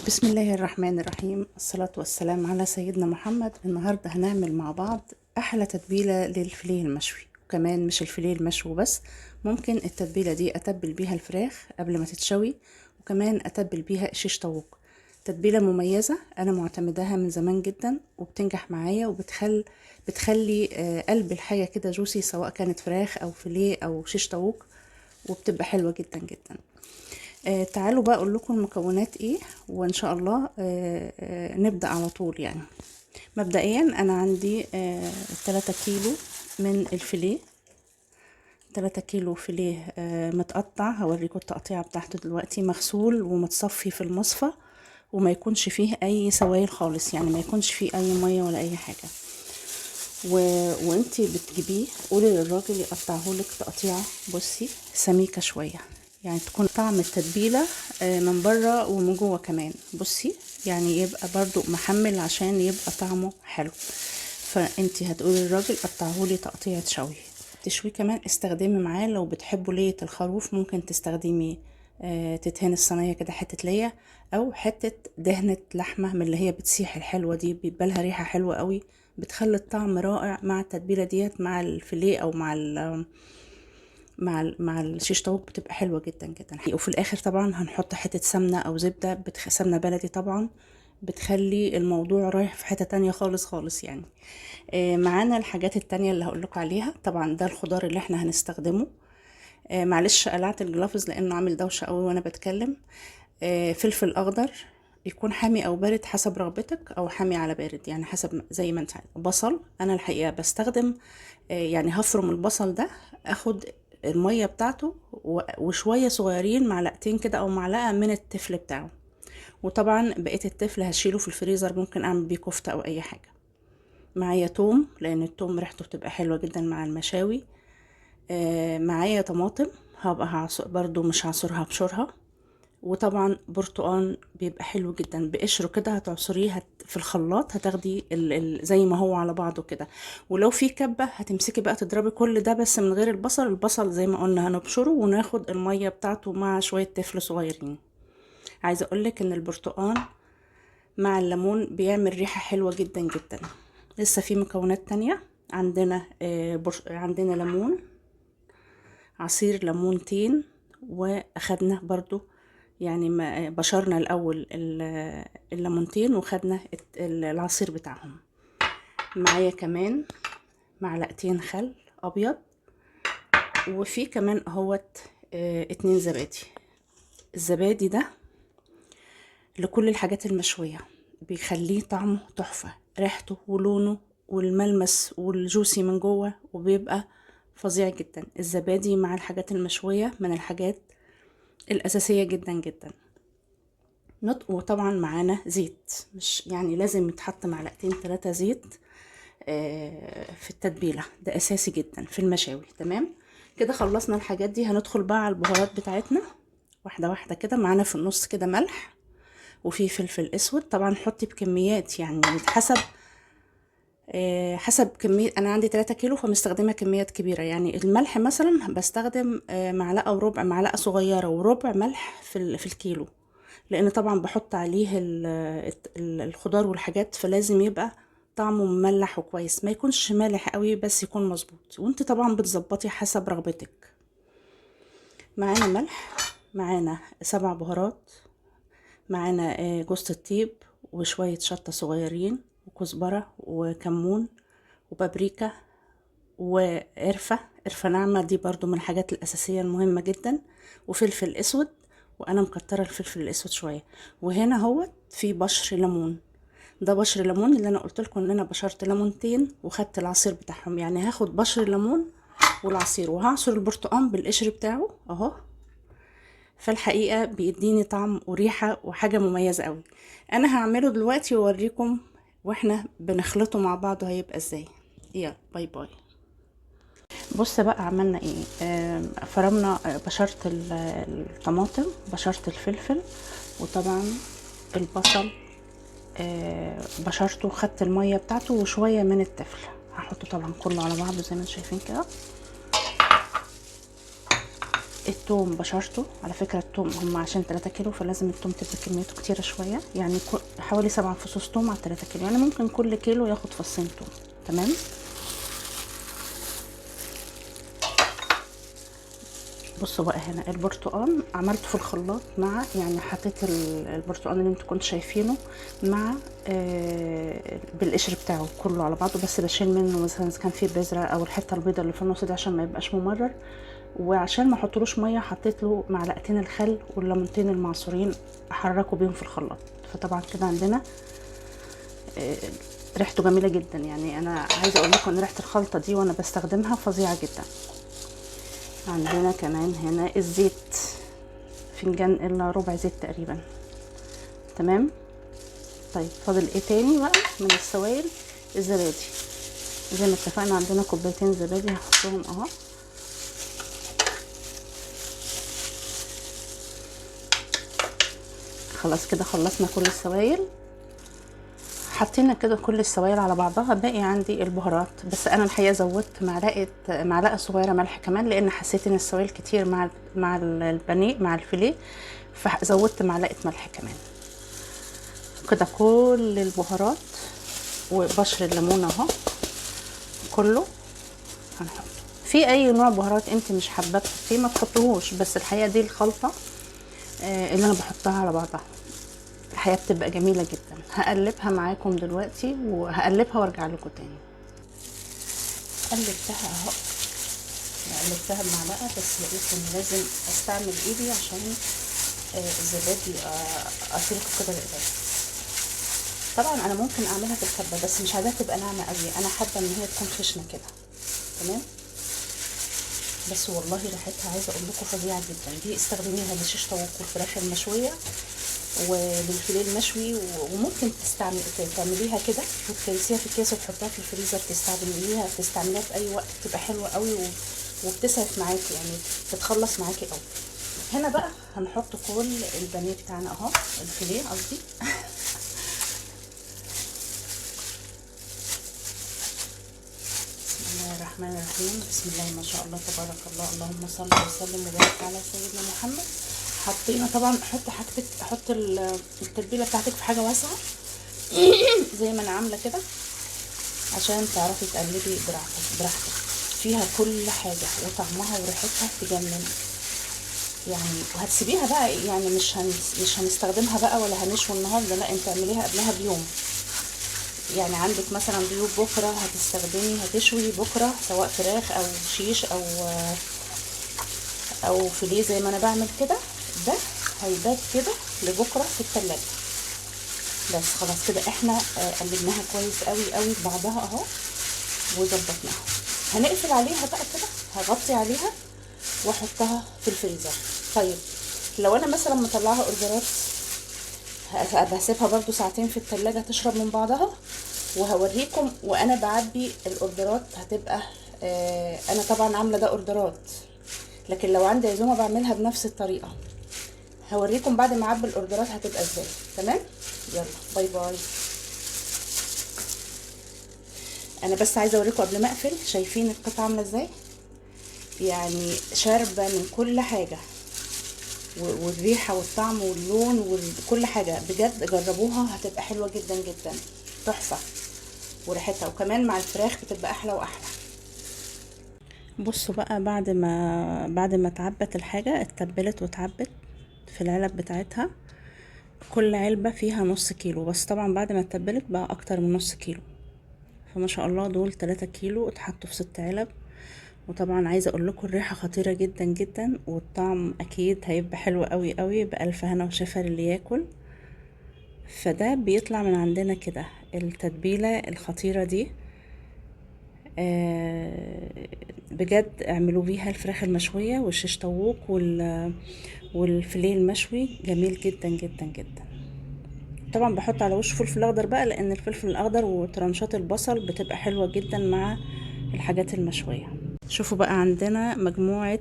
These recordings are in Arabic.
بسم الله الرحمن الرحيم، الصلاة والسلام على سيدنا محمد. النهاردة هنعمل مع بعض أحلى تتبيلة للفيليه المشوي، وكمان مش الفيليه المشوي بس، ممكن التتبيلة دي أتبل بيها الفراخ قبل ما تتشوي، وكمان أتبل بيها شيش طاووق. تتبيلة مميزة أنا معتمداها من زمان جدا، وبتنجح معايا بتخلي قلب الحاجة كده جوسي، سواء كانت فراخ أو فيليه أو شيش طاووق، وبتبقى حلوة جدا جدا. تعالوا بقى اقول لكم المكونات ايه، وان شاء الله نبدأ على طول. يعني مبدئيا انا عندي 3 كيلو من الفيليه، 3 كيلو فيليه متقطع. هوريكم التقطيعة بتاعته دلوقتي، مغسول ومتصفي في المصفى، وما يكونش فيه اي سوائل خالص، يعني ما يكونش فيه اي مية ولا اي حاجة. وانتي بتجيبيه قولي للراجل يقطعهولك تقطيعة، بصي، سميكة شوية، يعني تكون طعم التتبيلة من بره ومن جوه كمان. بصي يعني يبقى برضو محمل عشان يبقى طعمه حلو. فانتي هتقولي للراجل قطعهولي تقطيعة شوي. تشوي كمان استخدمي معاه، لو بتحبوا لية الخروف ممكن تستخدمي تدهن الصينية كده حتة ليا، او حتة دهنة لحمة من اللي هي بتسيح الحلوة دي، بيبقى لها ريحة حلوة قوي، بتخلي الطعم رائع مع التتبيلة ديت، مع الفيليه او مع الشيش طاووق، بتبقى حلوة جدا جدا. وفي الاخر طبعا هنحط حتة سمنة او زبدة، سمنة بلدي طبعا، بتخلي الموضوع رايح في حتة تانية خالص خالص يعني. معانا الحاجات التانية اللي هقولكوا عليها. طبعا ده الخضار اللي احنا هنستخدمه. معلش قلعت الجلافز لانه عامل دوشة قوي وانا بتكلم. فلفل اخضر، يكون حامي او بارد حسب رغبتك، او حامي على بارد يعني حسب زي ما انت عايز. بصل، انا الحقيقة بستخدم يعني هفرم البصل ده، اخد المية بتاعته وشوية صغيرين، معلقتين كده او معلقة من التفل بتاعه. وطبعا بقية التفل هشيله في الفريزر، ممكن اعمل بيه كفتة او اي حاجة. معايا توم، لان التوم ريحته بتبقى حلوة جدا مع المشاوي. معايا طماطم، هبقى هعصر برضو، مش هعصرها، هبشرها. وطبعا برتقان بيبقى حلو جدا بقشره كده، هتعصريه في الخلاط، هتاخدي زي ما هو على بعضه كده. ولو في كبة هتمسكي بقى تضربي كل ده، بس من غير البصل. البصل زي ما قلنا هنبشره وناخد المية بتاعته مع شوية تفل صغيرين. عايزة اقولك ان البرتقان مع الليمون بيعمل ريحة حلوة جدا جدا. لسه في مكونات تانية عندنا. عندنا ليمون، عصير ليمونتين، واخدنا برضو يعني ما بشرنا الاول الليمونتين، وخدنا العصير بتاعهم. معايا كمان معلقتين خل ابيض، وفي كمان اهوت 2 زبادي. الزبادي ده لكل الحاجات المشوية، بيخليه طعمه تحفة، ريحته ولونه والملمس والجوسي من جوه، وبيبقى فظيع جدا. الزبادي مع الحاجات المشوية من الحاجات الأساسية جدا جدا. وطبعا معانا زيت، مش يعني لازم يتحط معلقتين 3 زيت في التتبيلة، ده أساسي جدا في المشاوي. تمام كده، خلصنا الحاجات دي. هندخل بقى على البهارات بتاعتنا واحدة واحدة كده. معانا في النص كده ملح، وفي فلفل اسود. طبعا حطي بكميات يعني حسب كمية. انا عندي 3 كيلو فمستخدمة كميات كبيرة. يعني الملح مثلا بستخدم معلقة وربع، معلقة صغيرة وربع ملح في الكيلو، لان طبعا بحط عليه الخضار والحاجات، فلازم يبقى طعمه مملح وكويس، ما يكونش مالح قوي بس يكون مظبوط. وانت طبعا بتظبطي حسب رغبتك. معانا ملح، معانا 7 بهارات، معانا جوز الطيب، وشوية شطة صغيرين، وكزبرة، وكمون، وبابريكا، قرفة ناعمة، دي برضو من الحاجات الأساسية المهمة جدا. وفلفل أسود، وأنا مكترة الفلفل الأسود شوية. وهنا هو في بشر ليمون، ده بشر ليمون اللي أنا قلت لكم إن أنا بشرت ليمونتين وخدت العصير بتاعهم. يعني هاخد بشر ليمون والعصير، وهعصر البرتقال بالقشر بتاعه أهو. فالحقيقة بيديني طعم وريحة وحاجة مميزة قوي. أنا هعمله دلوقتي وأوريكم واحنا بنخلطه مع بعض هيبقى ازاي. يلا باي باي. بص بقى عملنا ايه. فرمنا، بشرت الطماطم، بشرت الفلفل، وطبعا البصل بشرته، خدت المية بتاعته وشوية من التفل. هحطه طبعا كله على بعضه زي ما انتم شايفين كده. التوم بشرته، على فكرة التوم هم عشان 3 كيلو فلازم التوم تبقى كميته كتيرة شوية، يعني حوالي 7 فصوص توم على 3 كيلو، يعني ممكن كل كيلو ياخد فصين توم. تمام. بصوا بقى هنا البرتقال عملته في الخلاط مع، يعني حطيت البرتقال اللي انتوا كنتوا شايفينه مع بالقشر بتاعه كله على بعضه، بس بشيل منه مثلا اذا كان فيه بذره او الحته البيضاء اللي في النص دي عشان ما يبقاش ممرر. وعشان ما احطلوش ميه حطيت له معلقتين الخل والليمونتين المعصورين احركوا بيهم في الخلاط. فطبعا كده عندنا ريحته جميله جدا، يعني انا عايزه اقول لكم ان ريحه الخلطه دي وانا بستخدمها فظيعه جدا. عندنا كمان هنا الزيت، فنجان الا ربع زيت تقريبا. تمام. طيب فاضل ايه تاني بقى من السوائل؟ الزبادي. زي ما اتفقنا عندنا كوبايتين زبادي هحطهم اهو. خلاص كده خلصنا كل السوائل، حطينا كده كل السوائل على بعضها. باقي عندي البهارات، بس انا الحقيقه زودت معلقه صغيره ملح كمان، لان حسيت ان السوائل كتير مع البانيه مع الفيليه، فزودت معلقه ملح كمان. كده كل البهارات وبشر الليمون اهو كله هنحطه. في اي نوع بهارات انت مش حابه فيه ما تحطوهوش، بس الحقيقه دي الخلطه اللي انا بحطها على بعضها، الحقيقه بتبقى جميله جدا. هقلبها معاكم دلوقتي وهقلبها وارجع لكم تاني. قلبتها اهو، قلبتها بمعلقه، بس لقيت ان لازم استعمل ايدي عشان الزبادي اطلقه كده بايدي. طبعا انا ممكن اعملها في الكبه بس مش عايزاها تبقى ناعمه قوي، انا حابه ان هي تكون خشنه كده. تمام. بس والله ريحتها عايزه اقول لكم فظيعه جدا. دي استخدميها للشيش طاووق والفراخ المشويه وللفيليه المشوي، وممكن تعمليها كده وتكيسيها في اكياس وتحطها في الفريزر، تستعمليها في اي وقت، بتبقى حلوه قوي وبتسعف معاكي، يعني بتخلص معاكي قوي. هنا بقى هنحط كل البانيه بتاعنا اهو، الفيليه قصدي. بسم الله الرحمن الرحيم، بسم الله ما شاء الله تبارك الله، اللهم صل وسلم وبارك على سيدنا محمد. حطينا طبعا، حط التتبيله بتاعتك في حاجه واسعه زي ما انا عامله كده عشان تعرفي تقلبي براحتك. فيها كل حاجه وطعمها وريحتها تجنن يعني. وهتسيبيها بقى، يعني مش هنستخدمها بقى ولا هنشوي النهارده، لا انت اعمليها قبلها بيوم. يعني عندك مثلا ضيوف بكره هتشوي بكره، سواء فراخ او شيش او فيليه زي ما انا بعمل كده، ده هيبات كده لبكره في التلاجة. بس خلاص كده احنا قلبناها كويس قوي قوي ببعضها اهو وظبطناها. هنقفل عليها بقى كده، هغطي عليها واحطها في الفريزر. طيب لو انا مثلا مطلعها اوردرات هسيبها برضو ساعتين في التلاجة تشرب من بعضها، وهوريكم وانا بعبي الاوردرات هتبقى انا طبعا عامله ده اوردرات، لكن لو عندي عزومه بعملها بنفس الطريقه. هوريكم بعد ما اعبي الاوردرات هتبقى ازاي. تمام، يلا باي باي. انا بس عايزه اوريكم قبل ما اقفل، شايفين القطعه عامله ازاي؟ يعني شاربه من كل حاجه، والريحه والطعم واللون وكل حاجه. بجد جربوها هتبقى حلوه جدا جدا، تحفه. وريحتها وكمان مع الفراخ بتبقى احلى واحلى. بصوا بقى بعد ما اتعبت الحاجه، اتبلت واتعبت في العلب بتاعتها. كل علبه فيها نص كيلو، بس طبعا بعد ما اتبلت بقى اكتر من نص كيلو، فما شاء الله دول 3 كيلو اتحطوا في 6 علب. وطبعا عايزه اقول لكم الريحه خطيره جدا جدا، والطعم اكيد هيبقى حلو قوي قوي، بالف هنا وشفا للي ياكل. فده بيطلع من عندنا كده التتبيله الخطيره دي. بجد اعملوا بيها الفراخ المشويه والشيش طاووق والفيليه المشوي، جميل جدا جدا جدا. طبعا بحط على وش فلفل اخضر بقى، لان الفلفل الاخضر وترنشات البصل بتبقى حلوه جدا مع الحاجات المشويه. شوفوا بقى عندنا مجموعه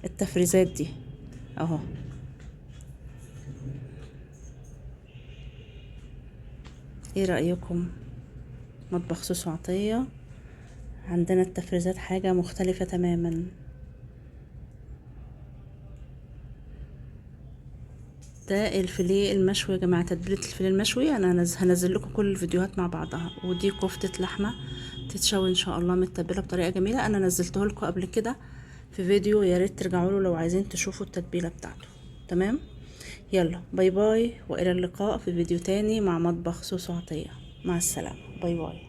التفريزات دي اهو. ايه رايكم؟ مطبخ سوسو عطيه، عندنا التفريزات حاجه مختلفه تماما. ده الفيليه المشوي يا جماعه، تتبيله الفيليه المشوي. انا هنزل لكم كل الفيديوهات مع بعضها. ودي كفته لحمه تتشوي ان شاء الله متبله بطريقه جميله. انا نزلته لكم قبل كده في فيديو، يا ريت ترجعوا له لو عايزين تشوفوا التتبيله بتاعته. تمام، يلا باي باي، والى اللقاء في فيديو تاني مع مطبخ سوسو عطيه. مع السلامه، باي باي.